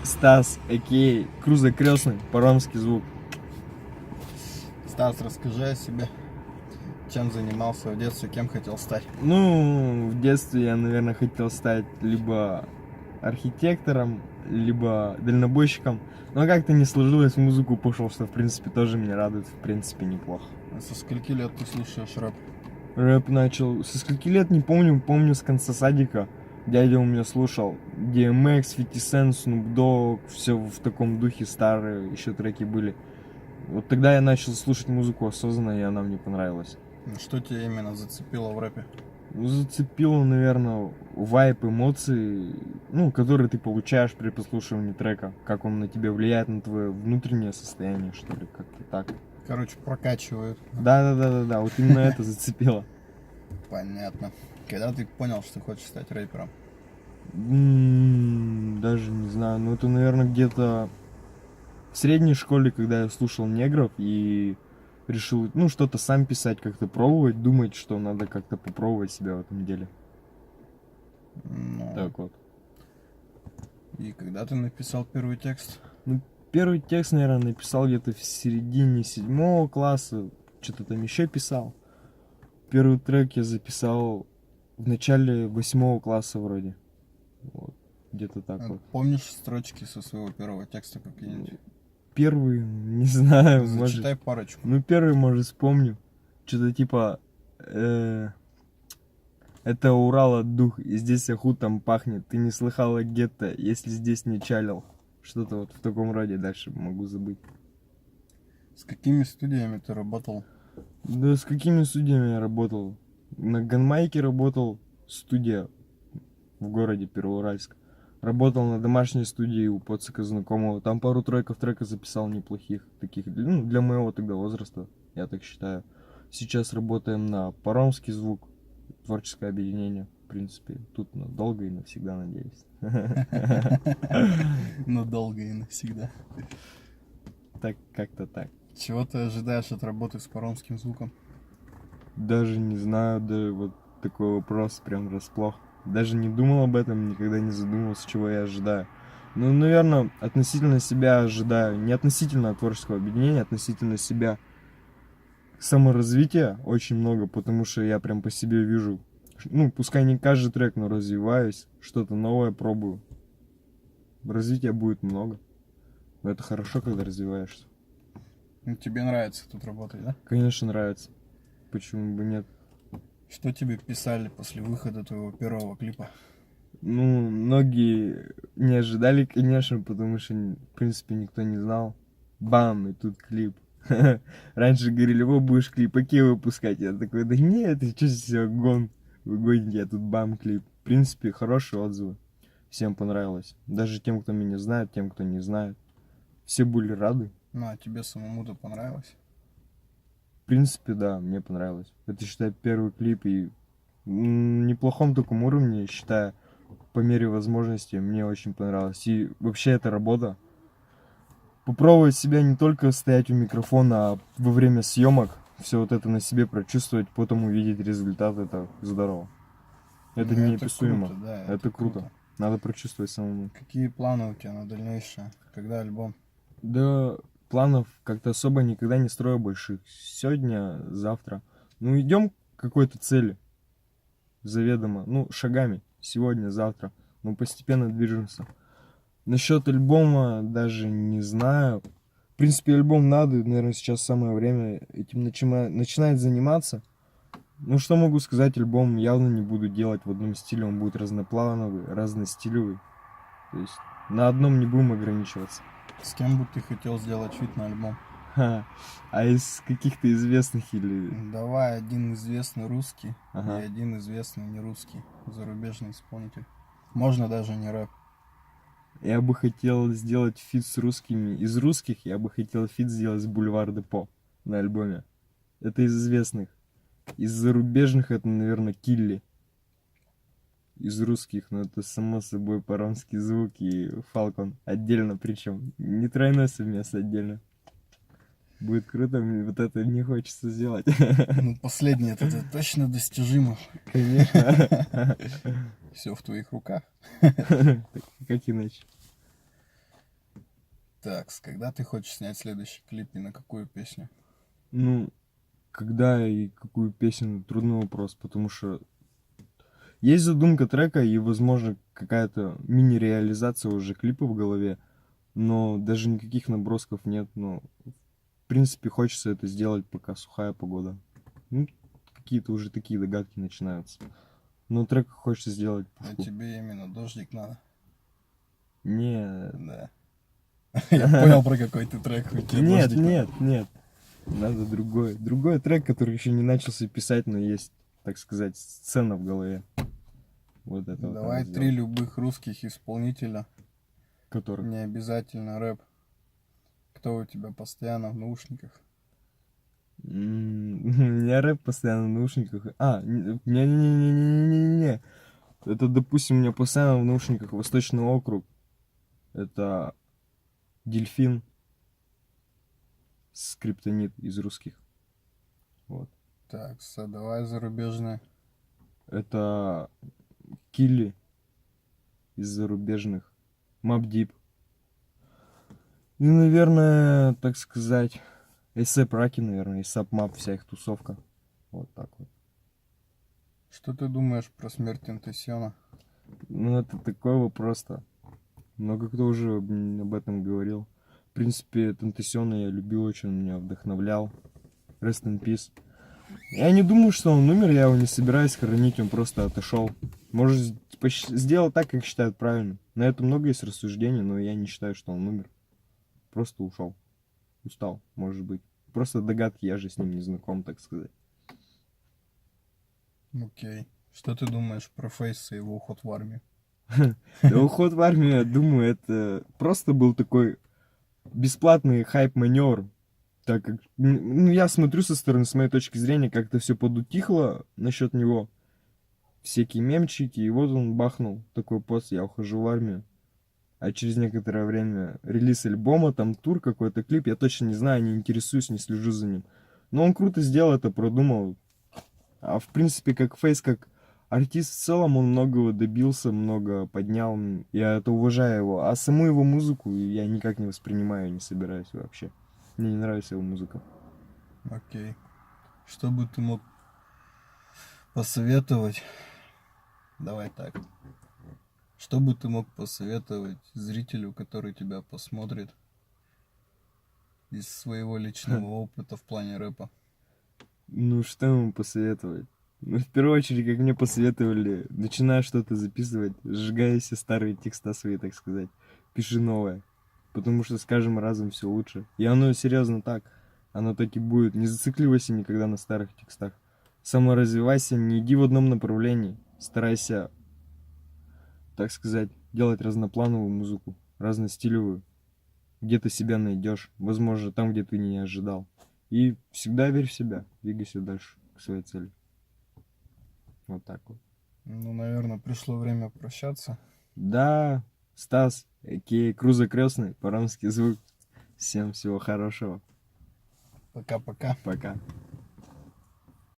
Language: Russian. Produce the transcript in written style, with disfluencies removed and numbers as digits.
Стас, а.к.а. Круза Крестный, паромский звук. Стас, расскажи о себе. Чем занимался в детстве, кем хотел стать? Ну, в детстве я, наверное, хотел стать либо архитектором, либо дальнобойщиком. Но как-то не сложилось, в музыку пошел, что, в принципе, тоже меня радует, в принципе, неплохо. А со скольки лет ты слушаешь рэп? Рэп начал со скольки лет, не помню, помню с конца садика. Дядя у меня слушал DMX, 50 Cent, Snoop Dogg, все в таком духе, старые еще треки были. Вот тогда я начал слушать музыку осознанно, и она мне понравилась. Что тебя именно зацепило в рэпе? Ну, зацепило, наверное, вайб, эмоции, ну, которые ты получаешь при прослушивании трека. Как он на тебя влияет, на твое внутреннее состояние, что ли, как-то так. Короче, прокачивают. Да, вот именно это зацепило. Понятно. Когда ты понял, что хочешь стать рэпером? Даже не знаю, ну это, наверное, где-то в средней школе, когда я слушал негров и решил, ну, что-то сам писать, как-то пробовать, думать, что надо как-то попробовать себя в этом деле. Ну, Так вот. и когда ты написал первый текст? Ну, первый текст, наверное, написал где-то в середине 7 класса, что-то там еще писал. Первый трек я записал в начале 8 класса вроде. Вот, где-то так вот. Помнишь строчки со своего первого текста какие-нибудь? Первый, не знаю, может... Зачитай парочку. Ну, первый, может, вспомню. Что-то типа... это Урала дух, и здесь охутом пахнет. Ты не слыхала гетто, если здесь не чалил. Что-то вот в таком роде, дальше могу забыть. С какими студиями ты работал? Да с какими студиями я работал? На Ганмайке работал, студия в городе Первоуральск. Работал на домашней студии у Поцика знакомого. Там пару-тройков трека записал неплохих. Таких, ну, для моего тогда возраста, я так считаю. Сейчас работаем на Паромский звук, творческое объединение. В принципе, тут надолго и навсегда, надеюсь. Надолго и навсегда. Так, как-то так. Чего ты ожидаешь от работы с паромским звуком? Даже не знаю, да вот такой вопрос прям врасплох. Даже не думал об этом, никогда не задумывался, чего я ожидаю. Ну, наверное, относительно себя ожидаю. Не относительно творческого объединения, относительно себя. Саморазвития очень много, потому что я прям по себе вижу. Ну, пускай не каждый трек, но развиваюсь, что-то новое пробую. Развития будет много. Но это хорошо, когда развиваешься. Ну, тебе нравится тут работать, да? Конечно, нравится. Почему бы нет? Что тебе писали после выхода твоего первого клипа? Ну, многие не ожидали, конечно, потому что, в принципе, никто не знал. Бам, и тут клип. Раньше говорили, о, будешь клипаки выпускать. Я такой, да нет, ты что все гон? Вы гоните, а тут бам, клип. В принципе, хорошие отзывы. Всем понравилось. Даже тем, кто меня знает, тем, кто не знает. Все были рады. Ну, а тебе самому-то понравилось? В принципе, да, мне понравилось. Это, считай, первый клип и в неплохом таком уровне, считаю, по мере возможности, мне очень понравилось. И вообще эта работа. Попробовать себя не только стоять у микрофона, а во время съемок все вот это на себе прочувствовать, потом увидеть результат, это здорово. Это Ну, неописуемо. круто, да, Это круто. Надо прочувствовать самому. Какие планы у тебя на дальнейшее? Когда альбом? Да, планов как-то особо никогда не строю больших. Сегодня, завтра. Ну, идем к какой-то цели. Заведомо. Ну, шагами. Сегодня, завтра. Мы постепенно движемся. Насчет альбома даже не знаю. В принципе, альбом надо. Наверное, сейчас самое время этим начинать заниматься. Ну, что могу сказать, альбом явно не буду делать в одном стиле. Он будет разноплановый, разностилевый. То есть на одном не будем ограничиваться. С кем бы ты хотел сделать фит на альбом? А из каких-то известных или... Давай один известный русский Ага. и один известный не русский, зарубежный исполнитель. Можно даже не рэп. Я бы хотел сделать фит с русскими. Из русских я бы хотел фит сделать с Бульвар Депо на альбоме. Это из известных. Из зарубежных это, наверное, Килли. Из русских, ну это само собой Паромский звук и Фалкон. Отдельно причем. Не тройной совместно, отдельно. Будет круто, мне вот это не хочется сделать. Ну, последний это точно достижимо. Конечно. Все в твоих руках. Как иначе? Так, когда ты хочешь снять следующий клип и на какую песню? Ну, когда и какую песню, трудный вопрос, потому что есть задумка трека и, возможно, какая-то мини-реализация уже клипа в голове, но даже никаких набросков нет, но в принципе хочется это сделать, пока сухая погода. Ну, какие-то уже такие догадки начинаются. Но трек хочется сделать А пушку. тебе именно дождик надо? Не, Да. Я понял, про какой ты трек. У тебя нет, дождик надо. нет, нет. Надо другой. Другой трек, который еще не начался писать, но есть, так сказать, сцена в голове. Вот это вот Давай надо 3 сделать. любых русских исполнителя. Который. Не обязательно рэп. Кто у тебя постоянно в наушниках? У меня рэп постоянно в наушниках. Не-не-не-не-не-не-не. Это, допустим, у меня постоянно в наушниках Восточный округ. Это Дельфин, Скриптонит из русских. Вот. Так, давай зарубежные. Это Килли из зарубежных. Mobb Deep. И, наверное, так сказать, A$AP Rocky, наверное, A$AP Mob, вся их тусовка. Вот так вот. Что ты думаешь про смерть Тентасиона? Ну, это такой вопрос-то. Много кто уже об этом говорил. В принципе, Тентасиона я любил очень, он меня вдохновлял. Rest in peace. Я не думаю, что он умер, я его не собираюсь хоронить, он просто отошел. Может, сделал так, как считают правильно. На это много есть рассуждений, но я не считаю, что он умер. Просто ушел. Устал, может быть. Просто догадки, я же с ним не знаком, так сказать. Окей. Что ты думаешь про Фейса и его уход в армию? Да уход в армию, я думаю, это просто был такой бесплатный хайп-маневр. Так как, ну, я смотрю со стороны, с моей точки зрения, как-то все подутихло насчет него. Всякие мемчики, и вот он бахнул такой пост, я ухожу в армию. А через некоторое время релиз альбома, там тур какой-то, клип, я точно не знаю, не интересуюсь, не слежу за ним. Но он круто сделал это, продумал. А в принципе, как Фейс, как артист в целом, он многого добился, много поднял. Я это уважаю его. А саму его музыку я никак не воспринимаю, не собираюсь вообще. Мне не нравится его музыка. Окей. Что бы ты мог посоветовать? Давай так. Что бы ты мог посоветовать зрителю, который тебя посмотрит из своего личного опыта в плане рэпа? Ну, что ему посоветовать? Ну, в первую очередь, как мне посоветовали, начиная что-то записывать, сжигай все старые текста свои, так сказать. Пиши новое. Потому что с каждым разом все лучше. И оно серьезно так. Оно так и будет. Не зацикливайся никогда на старых текстах. Саморазвивайся, не иди в одном направлении. Старайся, так сказать, делать разноплановую музыку, разностилевую. Где ты себя найдешь. Возможно, там, где ты не ожидал. И всегда верь в себя. Двигайся дальше к своей цели. Вот так вот. Ну, наверное, пришло время прощаться. Да, Стас, Крузо Крестный, по-рамски звук. Всем всего хорошего. Пока-пока. Пока.